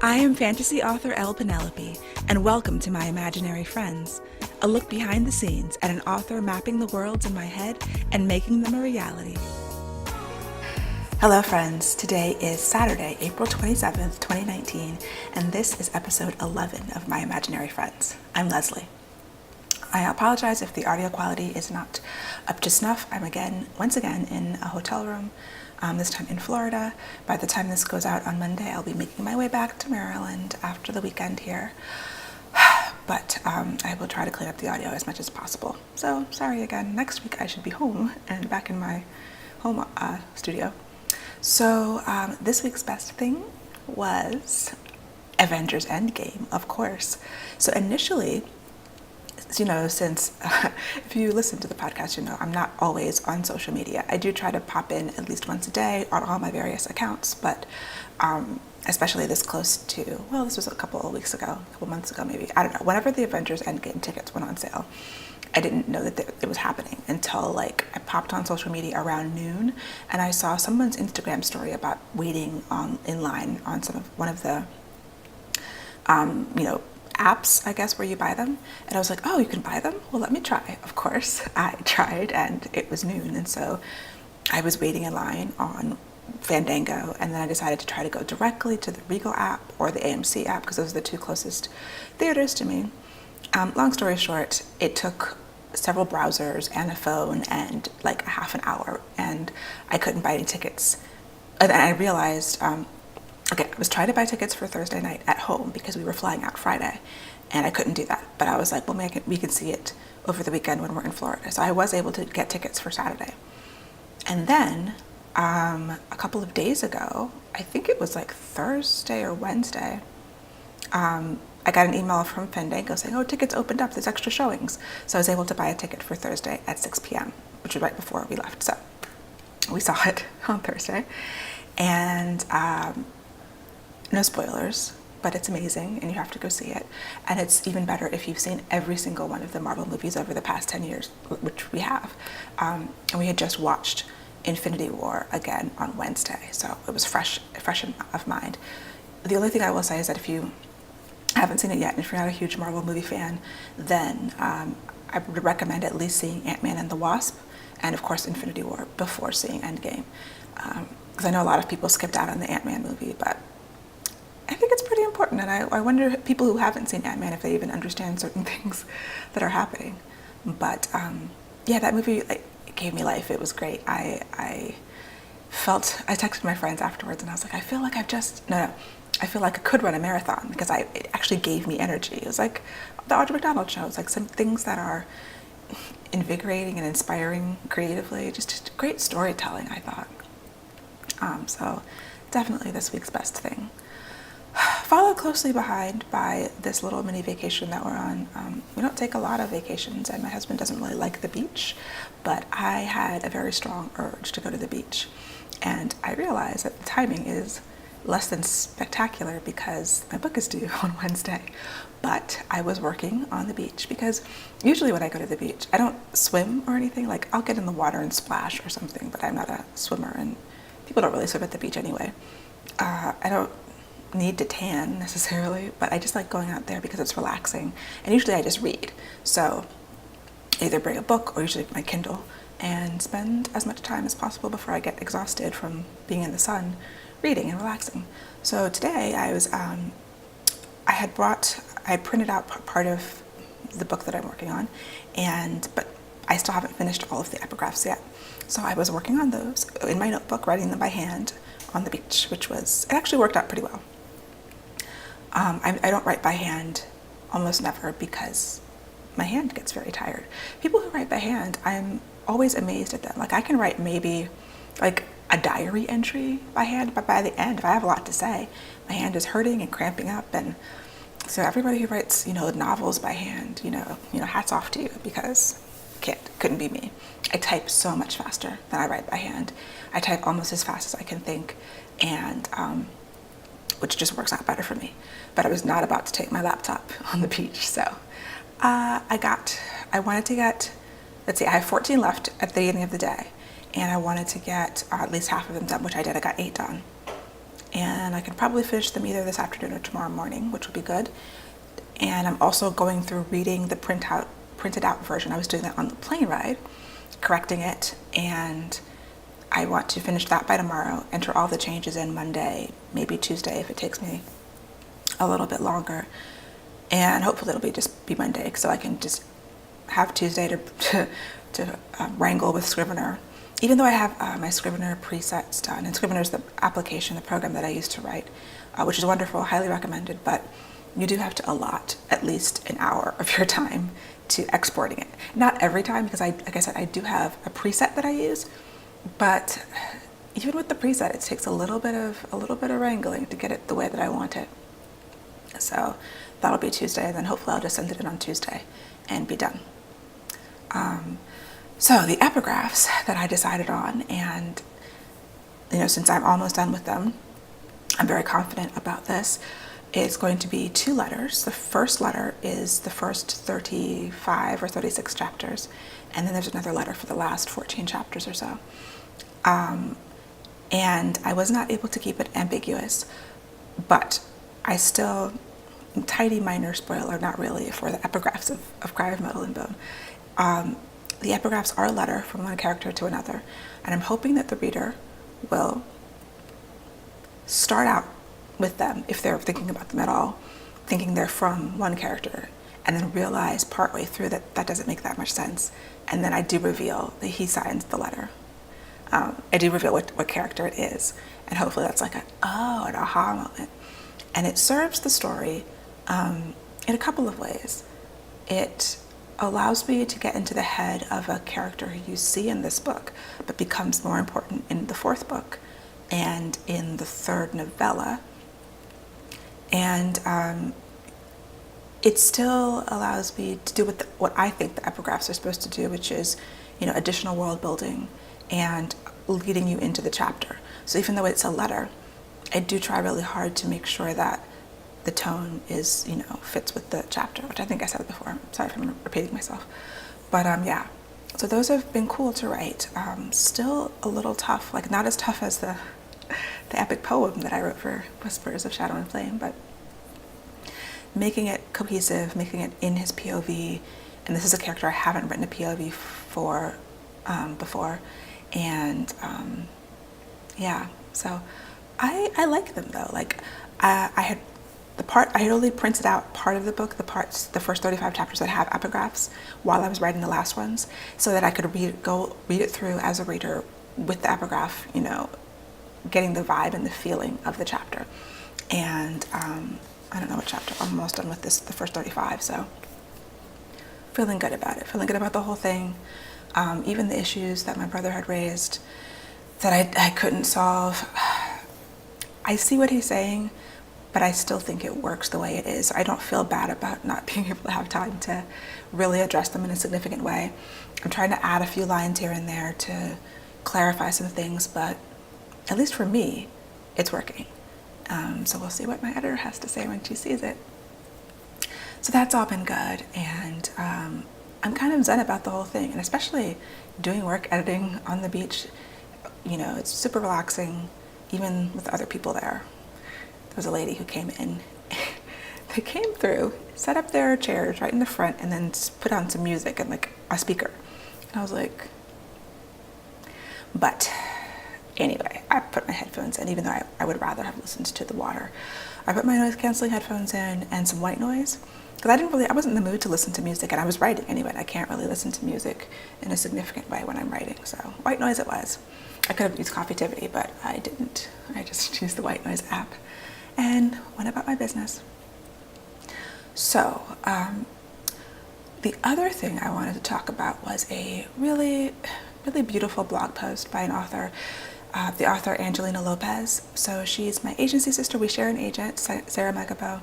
I am fantasy author Elle Penelope, and welcome to My Imaginary Friends, a look behind the scenes at an author mapping the worlds in my head and making them a reality. Hello friends, today is Saturday, April 27th, 2019, and this is episode 11 of My Imaginary Friends. I'm Leslie. I apologize if the audio quality is not up to snuff. I'm once again in a hotel room, this time in Florida. By the time this goes out on Monday, I'll be making my way back to Maryland after the weekend here. But I will try to clean up the audio as much as possible. So sorry again. Next week I should be home and back in my home studio. So this week's best thing was Avengers Endgame, of course. So initially, since if you listen to the podcast, I'm not always on social media. I do try to pop in at least once a day on all my various accounts, but especially this close to, well, this was a couple months ago maybe. I don't know. Whenever the Avengers Endgame tickets went on sale, I didn't know that it was happening until I popped on social media around noon and I saw someone's Instagram story about waiting in line on one of the apps, I guess, where you buy them. And I was like, oh, you can buy them? Well, let me try. Of course, I tried and it was noon. And so I was waiting in line on Fandango. And then I decided to try to go directly to the Regal app or the AMC app because those are the two closest theaters to me. Long story short, it took several browsers and a phone and like a half an hour and I couldn't buy any tickets. And then I realized, I was trying to buy tickets for Thursday night at home because we were flying out Friday and I couldn't do that. But I was like, well, we can see it over the weekend when we're in Florida. So I was able to get tickets for Saturday. And then a couple of days ago, I think it was like Thursday or Wednesday, I got an email from Fandango saying, oh, tickets opened up, there's extra showings. So I was able to buy a ticket for Thursday at 6 p.m., which was right before we left. So we saw it on Thursday. And no spoilers, but it's amazing and you have to go see it. And it's even better if you've seen every single one of the Marvel movies over the past 10 years, which we have. And we had just watched Infinity War again on Wednesday, so it was fresh of mind. The only thing I will say is that if you haven't seen it yet, and if you're not a huge Marvel movie fan, then I would recommend at least seeing Ant-Man and the Wasp, and of course Infinity War before seeing Endgame. Because I know a lot of people skipped out on the Ant-Man movie, but I think it's pretty important, and I wonder people who haven't seen Ant-Man if they even understand certain things that are happening. But yeah, that movie it gave me life. It was great. I texted my friends afterwards, and I was like, I feel like I feel like I could run a marathon because it actually gave me energy. It was like the Audrey McDonald show. It's like some things that are invigorating and inspiring creatively. Just great storytelling, I thought. So definitely this week's best thing. Followed closely behind by this little mini vacation that we're on. We don't take a lot of vacations, and my husband doesn't really like the beach, but I had a very strong urge to go to the beach. And I realized that the timing is less than spectacular because my book is due on Wednesday. But I was working on the beach because usually when I go to the beach, I don't swim or anything. Like I'll get in the water and splash or something, but I'm not a swimmer, and people don't really swim at the beach anyway. I don't need to tan necessarily, but I just like going out there because it's relaxing. And usually I just read. So either bring a book or usually my Kindle and spend as much time as possible before I get exhausted from being in the sun, reading and relaxing. So today I printed out part of the book that I'm working on, but I still haven't finished all of the epigraphs yet. So I was working on those in my notebook, writing them by hand on the beach, it actually worked out pretty well. I don't write by hand almost never because my hand gets very tired. People who write by hand, I'm always amazed at them. Like I can write maybe like a diary entry by hand, but by the end, if I have a lot to say, my hand is hurting and cramping up. And so everybody who writes, novels by hand, hats off to you because couldn't be me. I type so much faster than I write by hand. I type almost as fast as I can think, and which just works out better for me. But I was not about to take my laptop on the beach, so I wanted to get, let's see, I have 14 left at the beginning of the day, and I wanted to get at least half of them done, which I did. I got 8 done. And and I can probably finish them either this afternoon or tomorrow morning, which would be good. And I'm also going through reading the printed out version. I was doing that on the plane ride, correcting it, and I want to finish that by tomorrow, enter all the changes in Monday, maybe Tuesday if it takes me a little bit longer, and hopefully it'll just be Monday, so I can just have Tuesday to wrangle with Scrivener. Even though I have my Scrivener presets done, and Scrivener is the application, the program that I use to write, which is wonderful, highly recommended, but you do have to allot at least an hour of your time to exporting it. Not every time, because like I said, I do have a preset that I use, but even with the preset, it takes a little bit of wrangling to get it the way that I want it. So that'll be Tuesday, and then hopefully I'll just send it in on Tuesday and be done. So the epigraphs that I decided on, and since I'm almost done with them, I'm very confident about this. It's going to be 2 letters. The first letter is the first 35 or 36 chapters, and then there's another letter for the last 14 chapters or so. And I was not able to keep it ambiguous, but I still, tiny minor spoiler, not really, for the epigraphs of Cry of Metal and Bone. The epigraphs are a letter from one character to another, and I'm hoping that the reader will start out with them, if they're thinking about them at all, thinking they're from one character, and then realize partway through that that doesn't make that much sense. And then I do reveal that he signs the letter. I do reveal what character it is, and hopefully that's like an aha moment. And it serves the story in a couple of ways. It allows me to get into the head of a character who you see in this book, but becomes more important in the 4th book and in the 3rd novella. And it still allows me to do what I think the epigraphs are supposed to do, which is, additional world building and leading you into the chapter. So even though it's a letter, I do try really hard to make sure that the tone is, fits with the chapter, which I think I said before. I'm sorry if I'm repeating myself. But yeah, so those have been cool to write. Still a little tough, like not as tough as the epic poem that I wrote for Whispers of Shadow and Flame, but making it cohesive, making it in his POV. And this is a character I haven't written a POV for before. And yeah, so I like them though. Like I had only printed out part of the book, the first 35 chapters that have epigraphs, while I was writing the last ones, so that I could read it through as a reader with the epigraph, getting the vibe and the feeling of the chapter. And I don't know what chapter, I'm almost done with the first 35, so feeling good about it, feeling good about the whole thing. Even the issues that my brother had raised that I couldn't solve. I see what he's saying, but I still think it works the way it is. I don't feel bad about not being able to have time to really address them in a significant way. I'm trying to add a few lines here and there to clarify some things, but at least for me, it's working. So we'll see what my editor has to say when she sees it. So that's all been good, and I'm kind of zen about the whole thing, and especially doing work editing on the beach. It's super relaxing, even with other people there. There was a lady who came in. They came through, set up their chairs right in the front, and then put on some music and like a speaker. And I was like, but anyway, I put my headphones in, even though I would rather have listened to the water. I put my noise canceling headphones in and some white noise, because I wasn't in the mood to listen to music, and I was writing anyway. I can't really listen to music in a significant way when I'm writing, so white noise it was. I could have used Coffeetivity, but I didn't. I just used the white noise app and went about my business. So the other thing I wanted to talk about was a really, really beautiful blog post by an author, the author Angelina Lopez. So she's my agency sister. We share an agent, Sarah Megabo,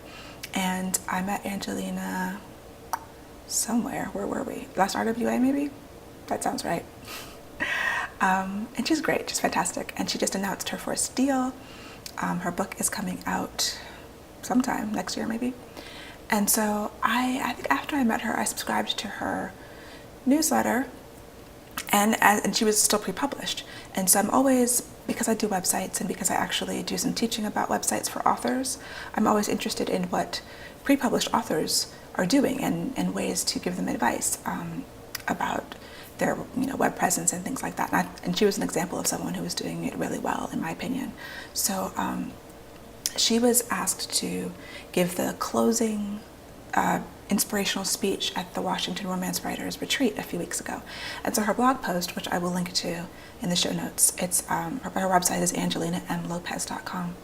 and I met Angelina somewhere. Where were we? Last RWA maybe? That sounds right. And she's great, she's fantastic. And she just announced her first deal. Her book is coming out sometime next year maybe. And so I think after I met her, I subscribed to her newsletter, and she was still pre-published. And so I'm always because I do websites and because I actually do some teaching about websites for authors, I'm always interested in what pre-published authors are doing and ways to give them advice about their web presence and things like that. And she was an example of someone who was doing it really well, in my opinion. So she was asked to give the closing inspirational speech at the Washington Romance Writers Retreat a few weeks ago. And so her blog post, which I will link to in the show notes, her website is angelinamlopez.com.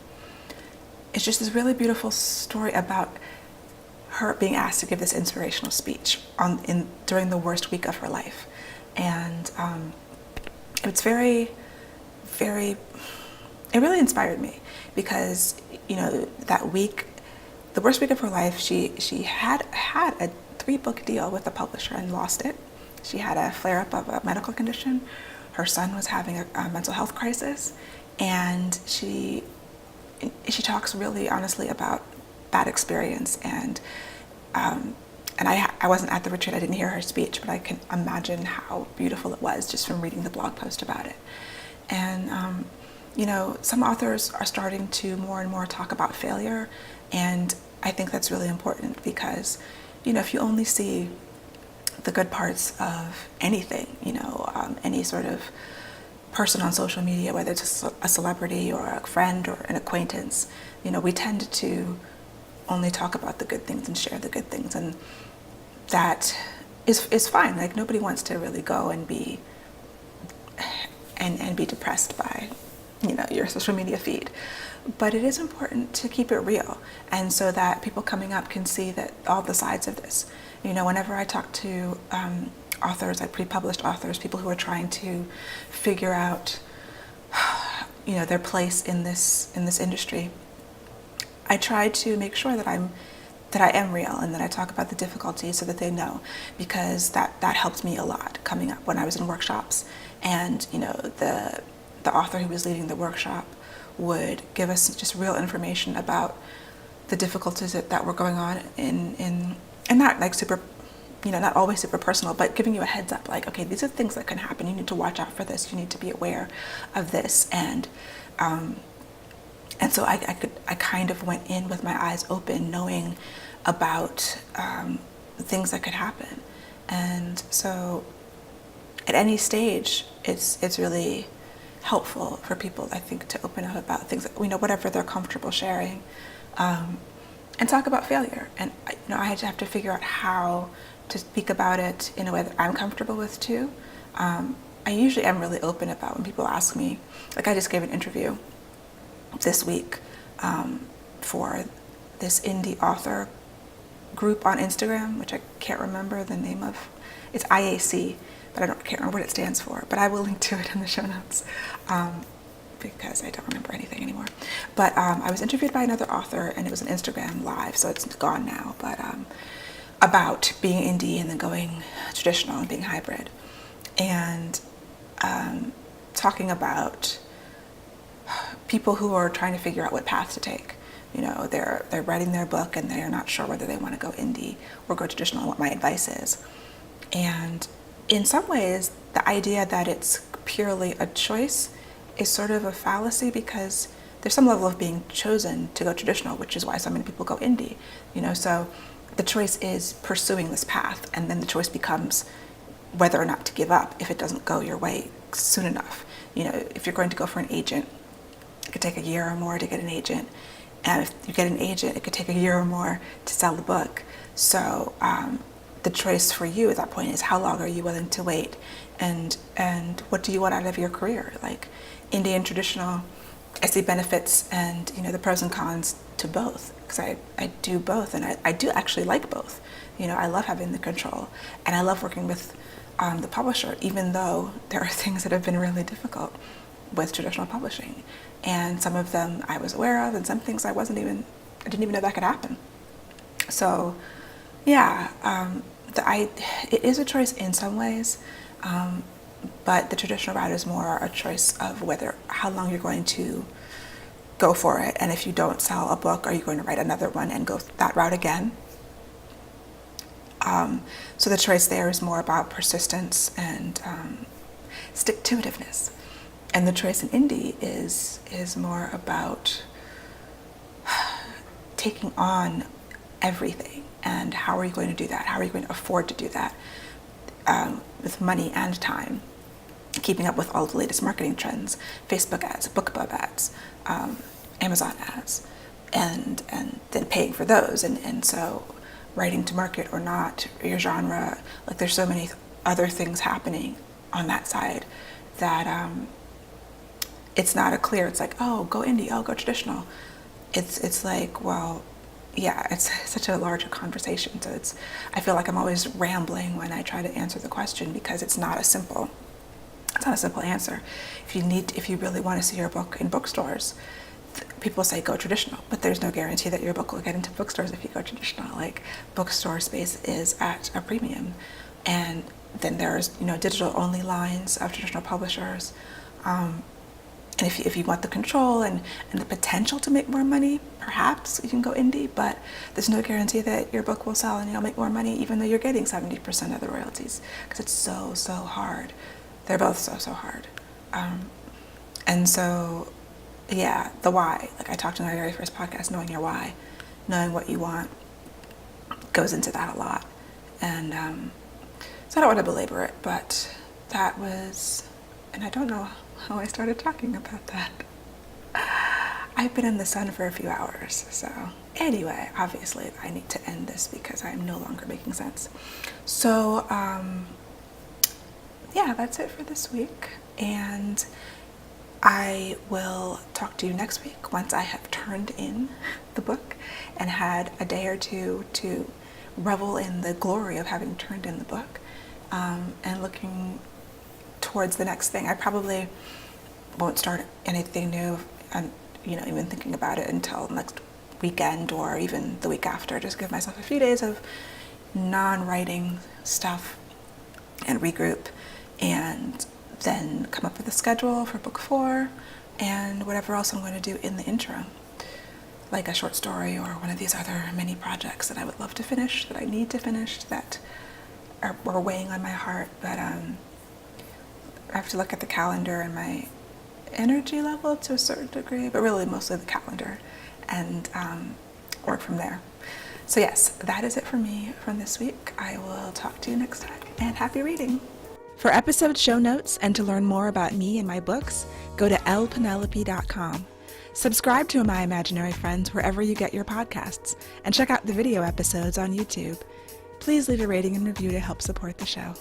It's just this really beautiful story about her being asked to give this inspirational speech during the worst week of her life. And it's very, very, it really inspired me because, that week, the worst week of her life, she had a 3-book deal with a publisher and lost it. She had a flare-up of a medical condition. Her son was having a mental health crisis, and she talks really honestly about that experience. And I wasn't at the retreat, I didn't hear her speech, but I can imagine how beautiful it was just from reading the blog post about it. And some authors are starting to more and more talk about failure, and I think that's really important because, if you only see the good parts of anything, any sort of person on social media, whether it's a celebrity or a friend or an acquaintance, we tend to only talk about the good things and share the good things, and that is fine. Like, nobody wants to really go and be depressed by your social media feed, but it is important to keep it real, and so that people coming up can see that all the sides of this. Whenever I talk to authors, like pre-published authors, people who are trying to figure out their place in this industry, I try to make sure that I am real and that I talk about the difficulties so that they know, because that helped me a lot coming up when I was in workshops. And the author who was leading the workshop would give us just real information about the difficulties that were going on and not like super, not always super personal, but giving you a heads up, like, okay, these are things that can happen. You need to watch out for this. You need to be aware of this. And so I kind of went in with my eyes open, knowing about things that could happen. And so at any stage, it's really helpful for people, I think, to open up about things, whatever they're comfortable sharing, and talk about failure. And I had to have to figure out how to speak about it in a way that I'm comfortable with too. I usually am really open about when people ask me, like I just gave an interview this week for this indie author group on Instagram, which I can't remember the name of. It's IAC, but I can't remember what it stands for, but I will link to it in the show notes because I don't remember anything anymore. But I was interviewed by another author, and it was an Instagram live, so it's gone now, but about being indie and then going traditional and being hybrid, and talking about people who are trying to figure out what path to take. They're writing their book and they're not sure whether they want to go indie or go traditional, and what my advice is. And in some ways, the idea that it's purely a choice is sort of a fallacy, because there's some level of being chosen to go traditional, which is why so many people go indie. So the choice is pursuing this path, and then the choice becomes whether or not to give up if it doesn't go your way soon enough. If you're going to go for an agent, it could take a year or more to get an agent. And if you get an agent, it could take a year or more to sell the book. So the choice for you at that point is, how long are you willing to wait, and what do you want out of your career? Like, indie and traditional, I see benefits and the pros and cons to both, because I do both, and I do actually like both. I love having the control, and I love working with the publisher, even though there are things that have been really difficult with traditional publishing, and some of them I was aware of, and some things I didn't even know that could happen. So yeah, it is a choice in some ways, but the traditional route is more a choice of how long you're going to go for it, and if you don't sell a book, are you going to write another one and go that route again? So the choice there is more about persistence and stick-to-itiveness. And the choice in indie is more about taking on everything. And how are you going to do that? How are you going to afford to do that with money and time? Keeping up with all the latest marketing trends, Facebook ads, BookBub ads, Amazon ads, and then paying for those. And so writing to market or not, your genre, like there's so many other things happening on that side that it's not a clear, it's like, oh, go indie, oh, go traditional. It's like, well, yeah, it's such a larger conversation. So I feel like I'm always rambling when I try to answer the question because it's not a simple answer. If you really want to see your book in bookstores, people say go traditional, but there's no guarantee that your book will get into bookstores if you go traditional. Like, bookstore space is at a premium. And then there's, digital only lines of traditional publishers. And if you want the control and the potential to make more money, perhaps you can go indie, but there's no guarantee that your book will sell and you'll make more money even though you're getting 70% of the royalties, because it's so hard. They're both so hard. And so, yeah, the why. Like I talked in my very first podcast, knowing your why, knowing what you want, goes into that a lot. And so I don't want to belabor it, but that was, and I don't know how I started talking about that. I've been in the sun for a few hours, so anyway, obviously I need to end this because I'm no longer making sense. So, yeah, that's it for this week, and I will talk to you next week once I have turned in the book and had a day or two to revel in the glory of having turned in the book, and looking towards the next thing. I probably won't start anything new and even thinking about it until next weekend or even the week after. Just give myself a few days of non-writing stuff and regroup, and then come up with a schedule for book 4 and whatever else I'm going to do in the interim, like a short story or one of these other mini projects that I would love to finish, that I need to finish, that are weighing on my heart. But I have to look at the calendar and my energy level to a certain degree, but really mostly the calendar, and work from there. So yes, that is it for me from this week. I will talk to you next time, and happy reading. For episode show notes and to learn more about me and my books, go to lpenelope.com. Subscribe to My Imaginary Friends wherever you get your podcasts, and check out the video episodes on YouTube. Please leave a rating and review to help support the show.